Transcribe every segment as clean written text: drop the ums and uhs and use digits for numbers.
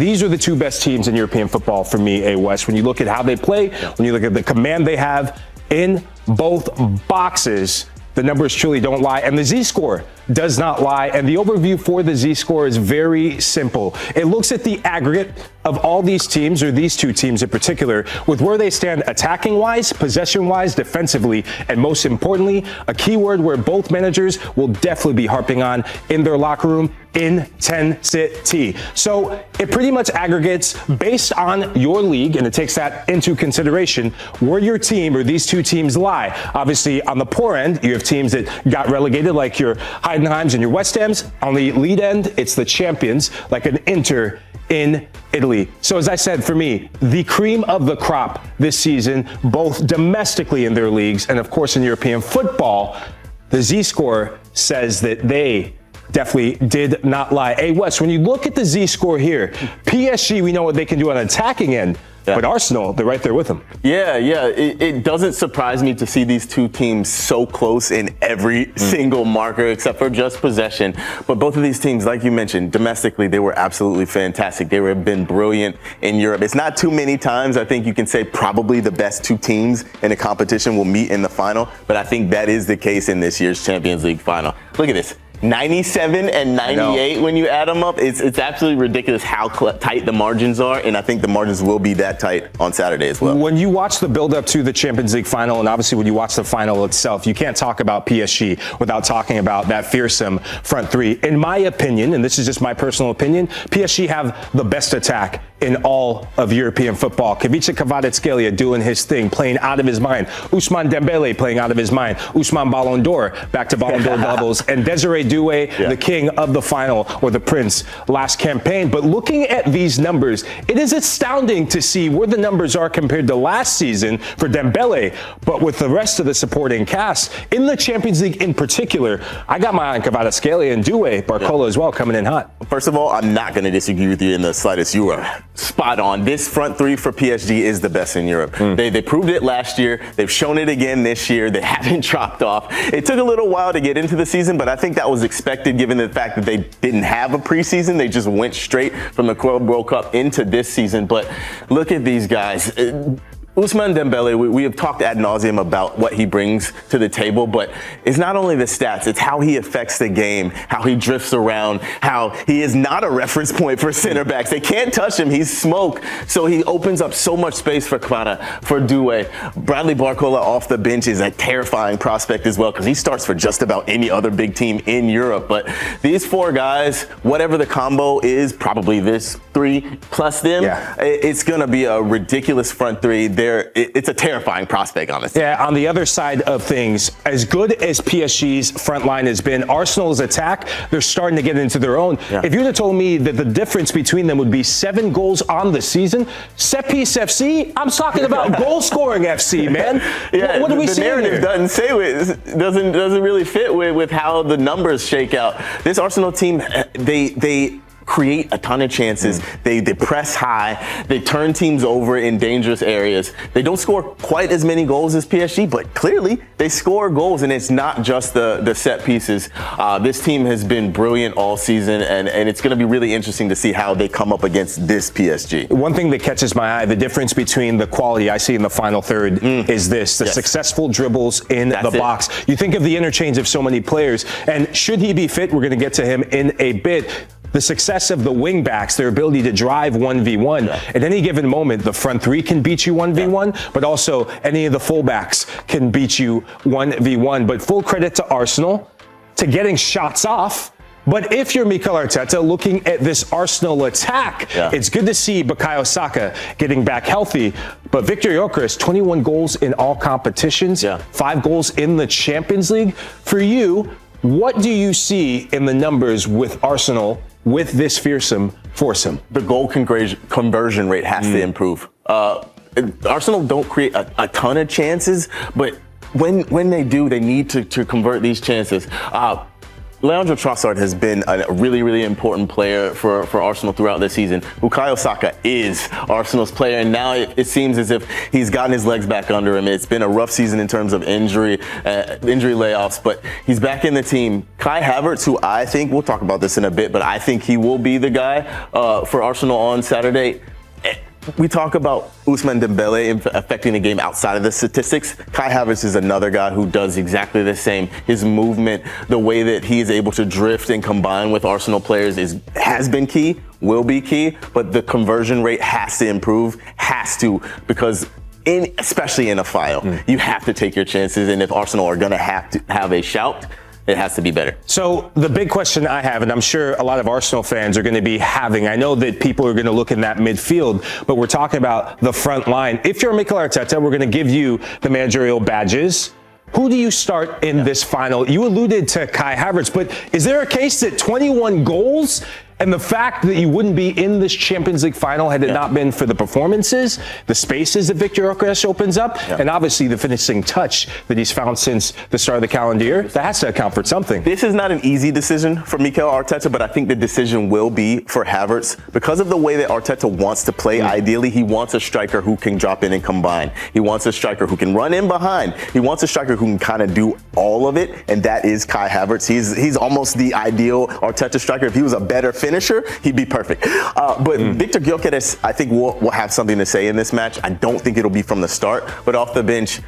these are the two best teams in European football for me, A. West. When you look at how they play, when you look at the command they have in both boxes, the numbers truly don't lie, and the Z-score does not lie. And the overview for the Z-score is very simple. It looks at the aggregate of all these teams, or these two teams in particular, with where they stand attacking-wise, possession-wise, defensively, and most importantly, a keyword where both managers will definitely be harping on in their locker room: intensity. So it pretty much aggregates based on your league, and it takes that into consideration where your team or these two teams lie. Obviously, on the poor end, you have teams that got relegated, like your Heidenheims and your West Hams. On the lead end, it's the champions, like an Inter in Italy. So as I said, for me, the cream of the crop this season, both domestically in their leagues and of course in European football, the Z-score says that they definitely did not lie. Hey, Wes, when you look at the Z-score here, PSG, we know what they can do on an attacking end. Yeah. But Arsenal, they're right there with them. Yeah. It doesn't surprise me to see these two teams so close in every single marker except for just possession. But both of these teams, like you mentioned, domestically, they were absolutely fantastic. They have been brilliant in Europe. It's not too many times I think you can say probably the best two teams in a competition will meet in the final. But I think that is the case in this year's Champions League final. Look at this. 97 and 98 when you add them up. It's absolutely ridiculous how tight the margins are, and I think the margins will be that tight on Saturday as well. When you watch the build-up to the Champions League final, and obviously when you watch the final itself, you can't talk about PSG without talking about that fearsome front three. In my opinion, and this is just my personal opinion, PSG have the best attack in all of European football. Ivica Kvaratskhelia doing his thing, playing out of his mind. Ousmane Dembele playing out of his mind. Ousmane Ballon d'Or, back to Ballon d'Or levels. And Desiree Doué, the king of the final, or the prince, last campaign. But looking at these numbers, it is astounding to see where the numbers are compared to last season for Dembele. But with the rest of the supporting cast, in the Champions League in particular, I got my eye on Kvaratskhelia and Doué, Barcola as well, coming in hot. First of all, I'm not going to disagree with you in the slightest. You are spot on. This front three for PSG is the best in Europe. They proved it last year. They've shown it again this year. They haven't dropped off. It took a little while to get into the season, but I think that was expected given the fact that they didn't have a preseason. They just went straight from the Club World Cup into this season. But look at these guys. Ousmane Dembele, we have talked ad nauseum about what he brings to the table, but it's not only the stats, it's how he affects the game, how he drifts around, how he is not a reference point for center backs. They can't touch him. He's smoke. So he opens up so much space for Kvara, for Doué. Bradley Barcola off the bench is a terrifying prospect as well because he starts for just about any other big team in Europe. But these four guys, whatever the combo is, probably this three plus them, it's going to be a ridiculous front three. It's a terrifying prospect, honestly. Yeah, on the other side of things, as good as PSG's front line has been, Arsenal's attack, they're starting to get into their own. If you'd have told me that the difference between them would be 7 goals on the season, set piece FC, I'm talking about goal scoring FC, man. What are we seeing here? The narrative doesn't really fit with how the numbers shake out. This Arsenal team, they create a ton of chances. They press high. They turn teams over in dangerous areas. They don't score quite as many goals as PSG, but clearly they score goals, and it's not just the set pieces. This team has been brilliant all season, and it's going to be really interesting to see how they come up against this PSG. One thing that catches my eye, the difference between the quality I see in the final third is this, the successful dribbles in the box. You think of the interchange of so many players, and should he be fit, we're going to get to him in a bit. The success of the wing backs, their ability to drive 1v1. At any given moment, the front three can beat you 1v1, but also any of the fullbacks can beat you 1v1. But full credit to Arsenal to getting shots off. But if you're Mikel Arteta looking at this Arsenal attack, it's good to see Bukayo Saka getting back healthy. But Victor Gyökeres, 21 goals in all competitions, 5 goals in the Champions League. For you, what do you see in the numbers with Arsenal with this fearsome foursome? The goal conversion rate has to improve. Arsenal don't create a ton of chances, but when they do, they need to convert these chances. Leandro Trossard has been a really, really important player for Arsenal throughout this season. Bukayo Saka is Arsenal's player, and now it seems as if he's gotten his legs back under him. It's been a rough season in terms of injury layoffs, but he's back in the team. Kai Havertz, who I think, we'll talk about this in a bit, but I think he will be the guy for Arsenal on Saturday. We talk about Ousmane Dembele affecting the game outside of the statistics. Kai Havertz is another guy who does exactly the same. His movement, the way that he is able to drift and combine with Arsenal players has been key, will be key, but the conversion rate has to improve, because especially in a final, you have to take your chances, and if Arsenal are going to have a shout, it has to be better. So the big question I have, and I'm sure a lot of Arsenal fans are going to be having, I know that people are going to look in that midfield, but we're talking about the front line. If you're Mikel Arteta, we're going to give you the managerial badges. Who do you start in this final? You alluded to Kai Havertz, but is there a case that 21 goals and the fact that you wouldn't be in this Champions League final had it not been for the performances, the spaces that Victor Gyökeres opens up, and obviously the finishing touch that he's found since the start of the calendar year, that has to account for something. This is not an easy decision for Mikel Arteta, but I think the decision will be for Havertz because of the way that Arteta wants to play. Ideally, he wants a striker who can drop in and combine. He wants a striker who can run in behind. He wants a striker who can kind of do all of it, and that is Kai Havertz. He's almost the ideal Arteta striker. If he was a better finisher, he'd be perfect. But Victor Gyökeres, I think, will have something to say in this match. I don't think it'll be from the start, but off the bench,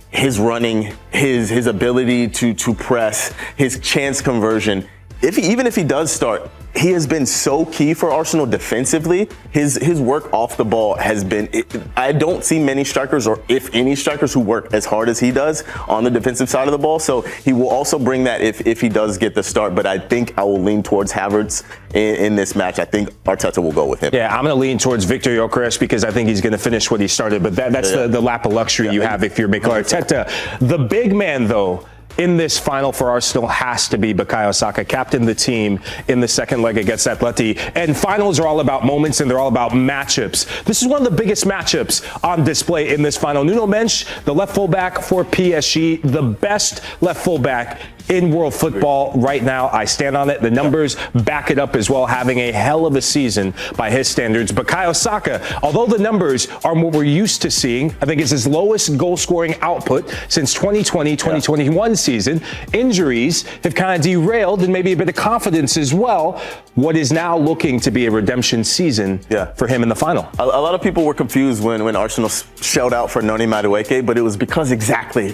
his running, his ability to press, his chance conversion, even if he does start, he has been so key for Arsenal defensively. His work off the ball has been, I don't see many strikers, or if any strikers, who work as hard as he does on the defensive side of the ball. So he will also bring that if he does get the start. But I think I will lean towards Havertz in this match. I think Arteta will go with him. Yeah, I'm going to lean towards Victor Gyökeres because I think he's going to finish what he started. But that's the lap of luxury you have if you're Mikel Arteta. The big man, though, in this final for Arsenal has to be Bukayo Saka, captain the team in the second leg against Atleti. And finals are all about moments, and they're all about matchups. This is one of the biggest matchups on display in this final. Nuno Mensch, the left fullback for PSG, the best left fullback in world football right now. I stand on it. The numbers back it up as well, having a hell of a season by his standards. Bukayo Saka, although the numbers are what we're used to seeing, I think it's his lowest goal-scoring output since 2020-2021 season. Injuries have kind of derailed, and maybe a bit of confidence as well, what is now looking to be a redemption season for him in the final. A lot of people were confused when Arsenal shelled out for Noni Madueke, but it was because exactly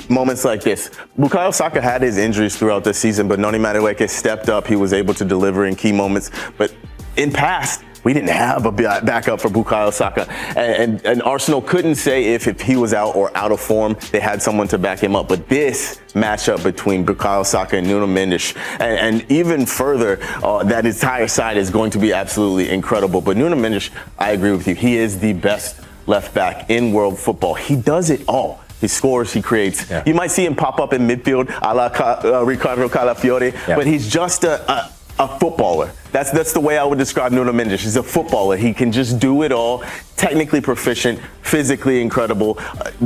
moments like this. Bukayo Saka had his injuries throughout the season, but Noni Madueke stepped up. He was able to deliver in key moments. But in past, we didn't have a backup for Bukayo Saka. And Arsenal couldn't say if he was out or out of form. They had someone to back him up. But this matchup between Bukayo Saka and Nuno Mendes, and even further, that entire side is going to be absolutely incredible. But Nuno Mendes, I agree with you. He is the best left back in world football. He does it all. He scores, he creates. You might see him pop up in midfield a la Ricardo Calafiore, but he's just a footballer. That's the way I would describe Nuno Mendes. He's a footballer. He can just do it all. Technically proficient, physically incredible,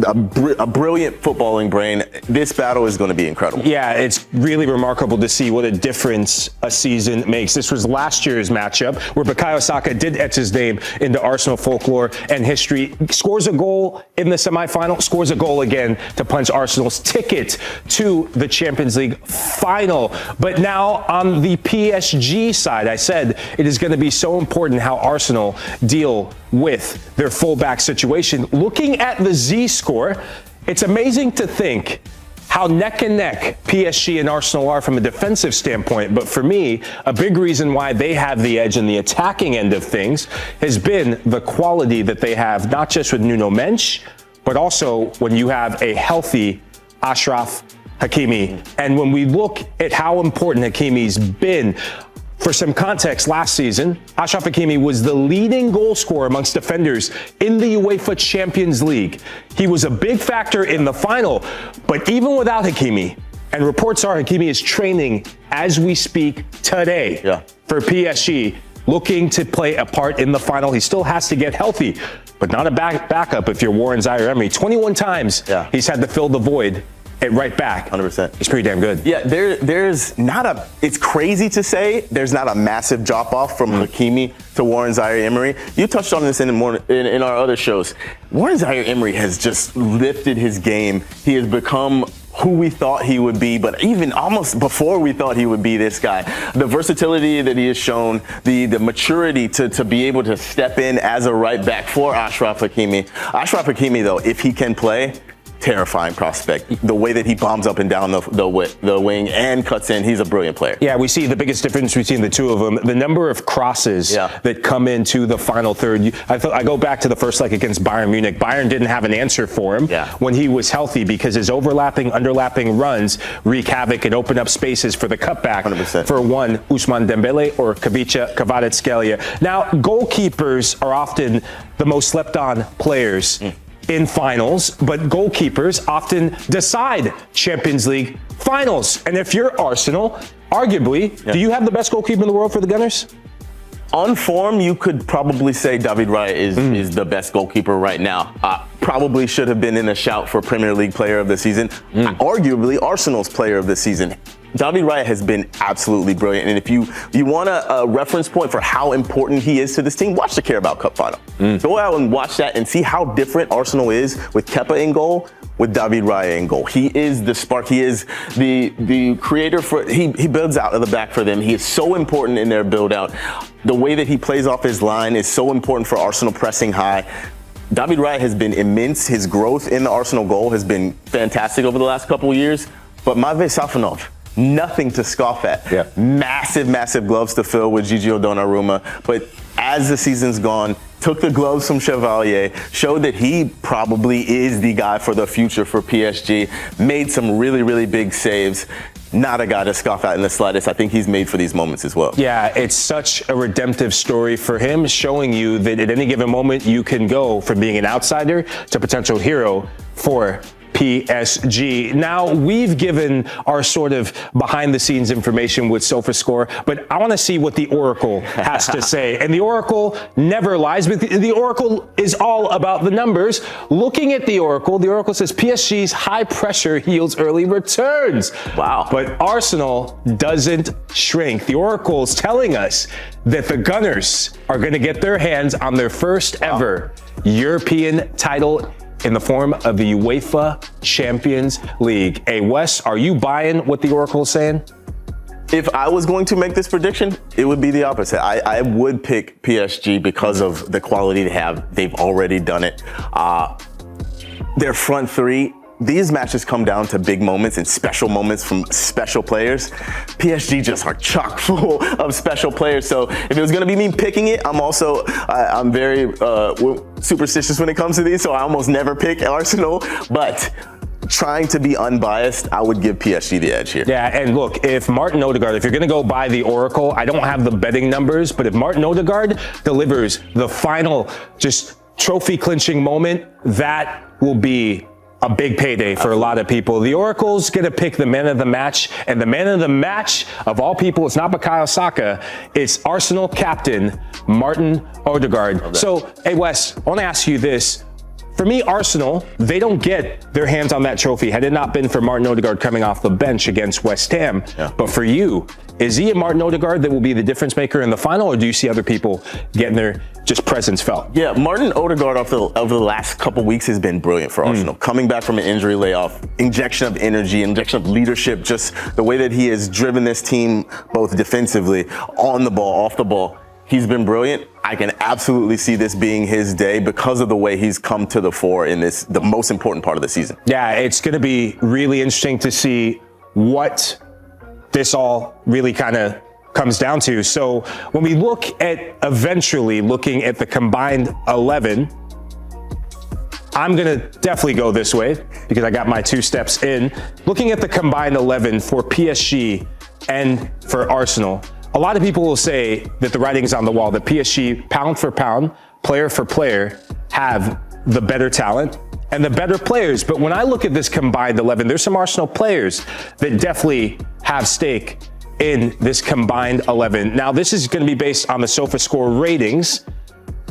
a brilliant footballing brain. This battle is going to be incredible. Yeah, it's really remarkable to see what a difference a season makes. This was last year's matchup where Bukayo Saka did etch his name into Arsenal folklore and history. Scores a goal in the semifinal, scores a goal again to punch Arsenal's ticket to the Champions League final. But now on the PSG side, I said it is going to be so important how Arsenal deal with their fullback situation. Looking at the Z score, it's amazing to think how neck and neck PSG and Arsenal are from a defensive standpoint. But for me, a big reason why they have the edge in the attacking end of things has been the quality that they have, not just with Nuno Mensch, but also when you have a healthy Achraf Hakimi. And when we look at how important Hakimi's been, for some context, last season, Achraf Hakimi was the leading goal scorer amongst defenders in the UEFA Champions League. He was a big factor in the final, but even without Hakimi, and reports are Hakimi is training as we speak today for PSG, looking to play a part in the final. He still has to get healthy, but not a backup if you're Warren Zaire-Emery. 21 times he's had to fill the void, at right back 100%. is pretty damn good. Yeah, there's not a, it's crazy to say there's not a massive drop off from Hakimi to Warren Zaire-Emery. You touched on this in our other shows. Warren Zaire-Emery has just lifted his game. He has become who we thought he would be, but even almost before we thought he would be this guy. The versatility that he has shown, the maturity to be able to step in as a right back for Achraf Hakimi. Achraf Hakimi, though, if he can play, terrifying prospect. The way that he bombs up and down the wing and cuts in, he's a brilliant player. Yeah, we see the biggest difference between the two of them. The number of crosses that come into the final third. I go back to the first leg against Bayern Munich. Bayern didn't have an answer for him when he was healthy because his underlapping runs wreak havoc and open up spaces for the cutback 100%. for one Ousmane Dembele or Kvaratskhelia. Now, goalkeepers are often the most slept on players in finals, but goalkeepers often decide Champions League finals. And if you're Arsenal, arguably, do you have the best goalkeeper in the world for the Gunners? On form, you could probably say David Raya is the best goalkeeper right now. Probably should have been in a shout for Premier League Player of the Season. Arguably, Arsenal's Player of the Season. David Raya has been absolutely brilliant. And if you want a reference point for how important he is to this team, watch the Carabao Cup final. Go out and watch that and see how different Arsenal is with Kepa in goal, with David Raya in goal. He is the spark. He is the creator for, he builds out of the back for them. He is so important in their build out. The way that he plays off his line is so important for Arsenal pressing high. David Raya has been immense. His growth in the Arsenal goal has been fantastic over the last couple of years. But Matvei Safonov, nothing to scoff at. Massive, massive gloves to fill with Gigio Donnarumma. But as the season's gone, took the gloves from Chevalier, showed that he probably is the guy for the future for PSG, made some really, really big saves. Not a guy to scoff at in the slightest. I think he's made for these moments as well. Yeah, it's such a redemptive story for him, showing you that at any given moment you can go from being an outsider to potential hero for PSG. Now, we've given our sort of behind-the-scenes information with SofaScore, but I want to see what the Oracle has to say. And the Oracle never lies, but the Oracle is all about the numbers. Looking at the Oracle says PSG's high pressure yields early returns. Wow. But Arsenal doesn't shrink. The Oracle's telling us that the Gunners are going to get their hands on their first ever European title in the form of the UEFA Champions League. Hey, Wes, are you buying what the Oracle is saying? If I was going to make this prediction, it would be the opposite. I would pick PSG because of the quality they have. They've already done it. Their front three, these matches come down to big moments and special moments from special players. PSG just are chock full of special players. So if it was going to be me picking it, I'm very superstitious when it comes to these. So I almost never pick Arsenal. But trying to be unbiased, I would give PSG the edge here. Yeah, and look, if Martin Odegaard, if you're going to go by the Oracle, I don't have the betting numbers, but if Martin Odegaard delivers the final just trophy clinching moment, that will be a big payday for a lot of people. The Oracle's going to pick the man of the match, and the man of the match of all people, it's not Bukayo Saka, it's Arsenal captain Martin Odegaard. So, hey Wes, I want to ask you this. For me, Arsenal, they don't get their hands on that trophy had it not been for Martin Odegaard coming off the bench against West Ham. But for you, is he a Martin Odegaard that will be the difference maker in the final, or do you see other people getting their just presence felt? Yeah, Martin Odegaard over the last couple weeks has been brilliant for Arsenal. Coming back from an injury layoff, injection of energy, injection of leadership, just the way that he has driven this team both defensively, on the ball, off the ball. He's been brilliant. I can absolutely see this being his day because of the way he's come to the fore in the most important part of the season. Yeah, it's going to be really interesting to see what this all really kind of comes down to. So when we look at eventually looking at the combined 11, I'm going to definitely go this way because I got my 2 steps in. Looking at the combined 11 for PSG and for Arsenal, a lot of people will say that the writing's on the wall, that PSG, pound for pound, player for player, have the better talent and the better players. But when I look at this combined 11, there's some Arsenal players that definitely have stake in this combined 11. Now, this is going to be based on the SofaScore ratings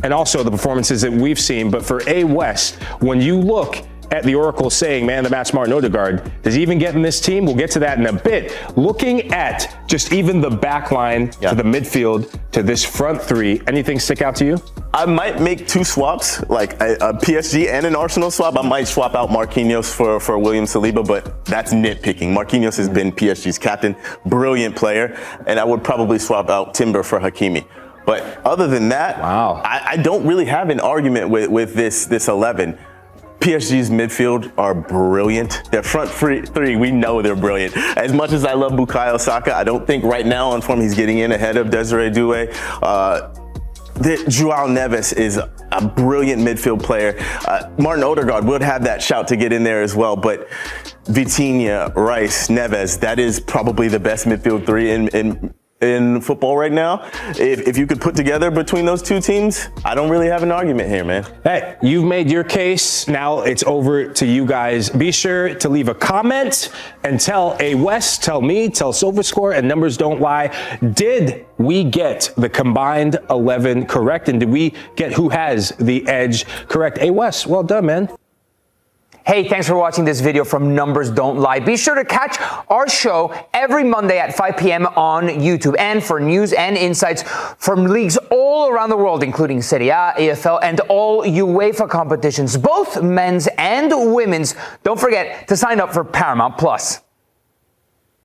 and also the performances that we've seen. But for A West, when you look at the Oracle saying, man, the match Martin Odegaard, does he even get in this team? We'll get to that in a bit. Looking at just even the back line to the midfield to this front three, anything stick out to you? I might make two swaps, like a PSG and an Arsenal swap. I might swap out Marquinhos for William Saliba, but that's nitpicking. Marquinhos has been PSG's captain, brilliant player, and I would probably swap out Timber for Hakimi. But other than that, I don't really have an argument with this 11. PSG's midfield are brilliant. Their front three, we know they're brilliant. As much as I love Bukayo Saka, I don't think right now on form he's getting in ahead of Desiree Doué. Joao Neves is a brilliant midfield player. Martin Odegaard would have that shout to get in there as well, but Vitinha, Rice, Neves, that is probably the best midfield three in football right now. If you could put together between those two teams, I don't really have an argument here, man. Hey, you've made your case. Now it's over to you guys. Be sure to leave a comment and tell A West, tell me, tell SilverScore, and Numbers Don't Lie. Did we get the combined 11 correct? And did we get who has the edge correct? A West, well done, man. Hey, thanks for watching this video from Numbers Don't Lie. Be sure to catch our show every Monday at 5 p.m. on YouTube. And for news and insights from leagues all around the world, including Serie A, EFL, and all UEFA competitions, both men's and women's, don't forget to sign up for Paramount Plus.